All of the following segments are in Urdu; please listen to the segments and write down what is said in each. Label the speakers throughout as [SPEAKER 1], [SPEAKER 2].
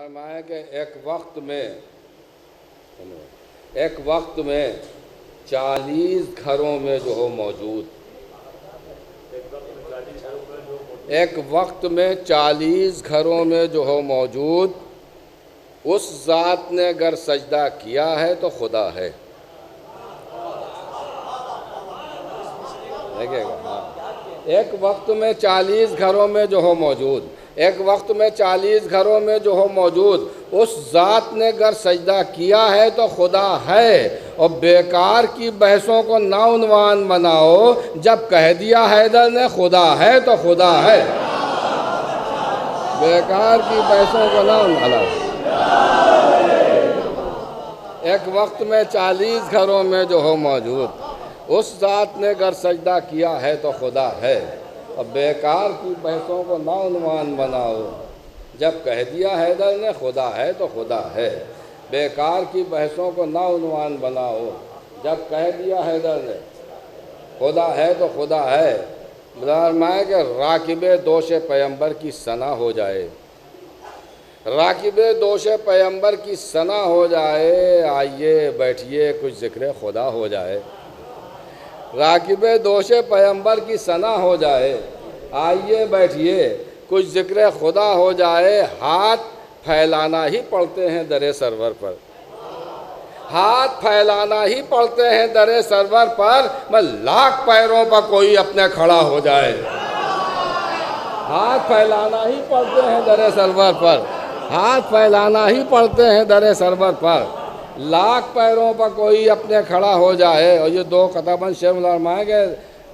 [SPEAKER 1] فرمایا کہ ایک وقت میں 40 گھروں میں جو ہو موجود، ایک وقت میں 40 گھروں میں جو ہو موجود، اس ذات نے اگر سجدہ کیا ہے تو خدا ہے۔ دیکھیے گا، ایک وقت میں 40 گھروں میں جو ہو موجود، ایک وقت میں 40 گھروں میں جو ہو موجود، اس ذات نے اگر سجدہ کیا ہے تو خدا ہے۔ اور بیکار کی بحثوں کو ناعنوان بناؤ، جب کہہ دیا حیدر نے خدا ہے تو خدا ہے۔ بیکار کی بحثوں کو ناعنوان بناؤ۔ ایک وقت میں 40 گھروں میں جو ہو موجود، اس ذات نے اگر سجدہ کیا ہے تو خدا ہے۔ اور بیکار کی بحثوں کو ناعنوان بناؤ، جب کہہ دیا حیدر نے خدا ہے تو خدا ہے۔ بیکار کی بحثوں کو ناعنوان بناؤ، جب کہہ دیا حیدر نے خدا ہے تو خدا ہے۔ فرمایا کہ راکب دوش پیمبر کی ثنا ہو جائے، راکب دوش پیمبر کی ثنا ہو جائے، آئیے بیٹھیے کچھ ذکر خدا ہو جائے۔ راکب دوش پیمبر کی ثنا ہو جائے، آئیے بیٹھیے کچھ ذکر خدا ہو جائے۔ ہاتھ پھیلانا ہی پڑتے ہیں در سرور پر، ہاتھ پھیلانا ہی پڑتے ہیں در سرور پر، میں لاکھ پیروں پر کوئی اپنے کھڑا ہو جائے۔ ہاتھ پھیلانا ہی پڑتے ہیں در سرور پر، ہاتھ پھیلانا ہی پڑتے ہیں در سرور پر، لاکھ پیروں پر کوئی اپنے کھڑا ہو جائے۔ اور یہ دو قطباً شیخ فرمائیں کہ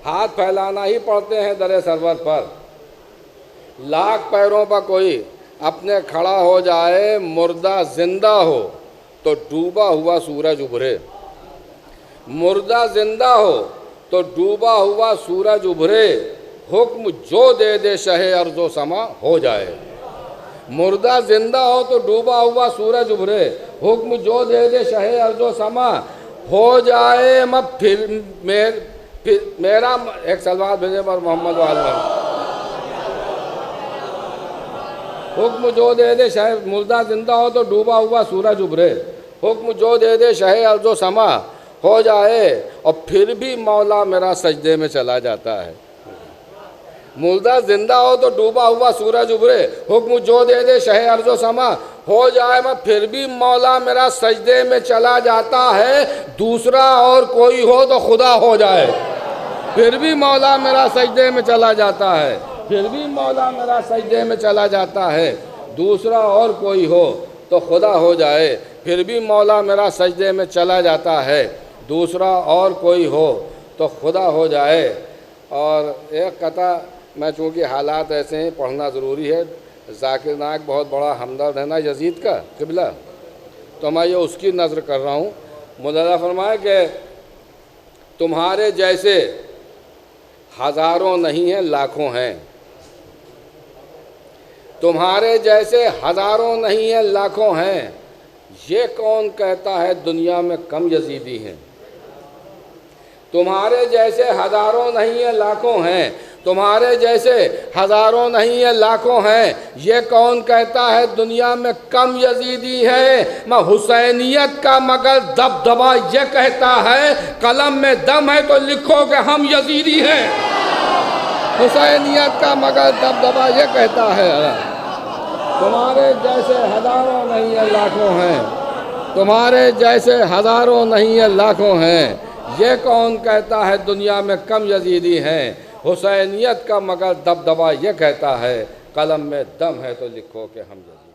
[SPEAKER 1] ہاتھ پھیلانا ہی پڑتے ہیں در سرور پر، لاکھ پیروں پر کوئی اپنے کھڑا ہو جائے۔ مردہ زندہ ہو تو ڈوبا ہوا سورج ابھرے، مردہ زندہ ہو تو ڈوبا ہوا سورج ابھرے، حکم جو دے دے شہ ارض و سما ہو جائے۔ مردہ زندہ ہو تو ڈوبا ہوا سورج ابھرے، حکم جو دے دے شہ ارض و سما ہو جائے۔ میں پھر میرا ایک سلوات بھیجے پر محمد والد، حکم جو دے دے شہ، مردہ زندہ ہو تو ڈوبا ہوا سورج ابھرے، حکم جو دے دے شہ ارض و سما ہو جائے۔ اور پھر بھی مولا میرا سجدے میں چلا جاتا ہے۔ مردہ زندہ ہو تو ڈوبا ہوا سورج ابھرے، حکم جو دے دے شہ ارض و سما ہو جائے، میں پھر بھی مولا میرا سجدے میں چلا جاتا ہے۔ دوسرا اور کوئی ہو تو خدا ہو جائے، پھر بھی مولا میرا سجدے میں چلا جاتا ہے، پھر بھی مولا میرا سجدے میں چلا جاتا ہے۔ دوسرا اور کوئی ہو تو خدا ہو جائے، پھر بھی مولا میرا سجدے میں چلا جاتا ہے۔ دوسرا اور کوئی ہو تو خدا ہو جائے۔ اور ایک قطع میں چونکہ حالات ایسے ہیں پڑھنا ضروری ہے۔ ذاکر نائک بہت بڑا ہمدرد ہے نا یزید کا قبلہ، تو میں یہ اس کی نظر کر رہا ہوں۔ مولانا فرمایا کہ تمہارے جیسے ہزاروں نہیں ہیں لاکھوں ہیں، تمہارے جیسے ہزاروں نہیں ہیں لاکھوں ہیں، یہ کون کہتا ہے دنیا میں کم یزیدی ہیں۔ تمہارے جیسے ہزاروں نہیں ہیں لاکھوں ہیں، تمہارے جیسے ہزاروں نہیں ہیں لاکھوں ہیں، یہ کون کہتا ہے دنیا میں کم یزیدی ہے۔ میں حسینیت کا مگر دبدبا یہ کہتا ہے، قلم میں دم ہے تو لکھو کہ ہم یزیدی ہیں۔ حسینیت کا مگر دبدبا یہ کہتا ہے، تمہارے جیسے ہزاروں نہیں ہیں لاکھوں ہیں، تمہارے جیسے ہزاروں نہیں ہیں لاکھوں ہیں، یہ کون کہتا ہے دنیا میں کم یزیدی ہیں۔ حسینیت کا مگر دبدبا یہ کہتا ہے، قلم میں دم ہے تو لکھو کہ ہم یزیدی ہیں۔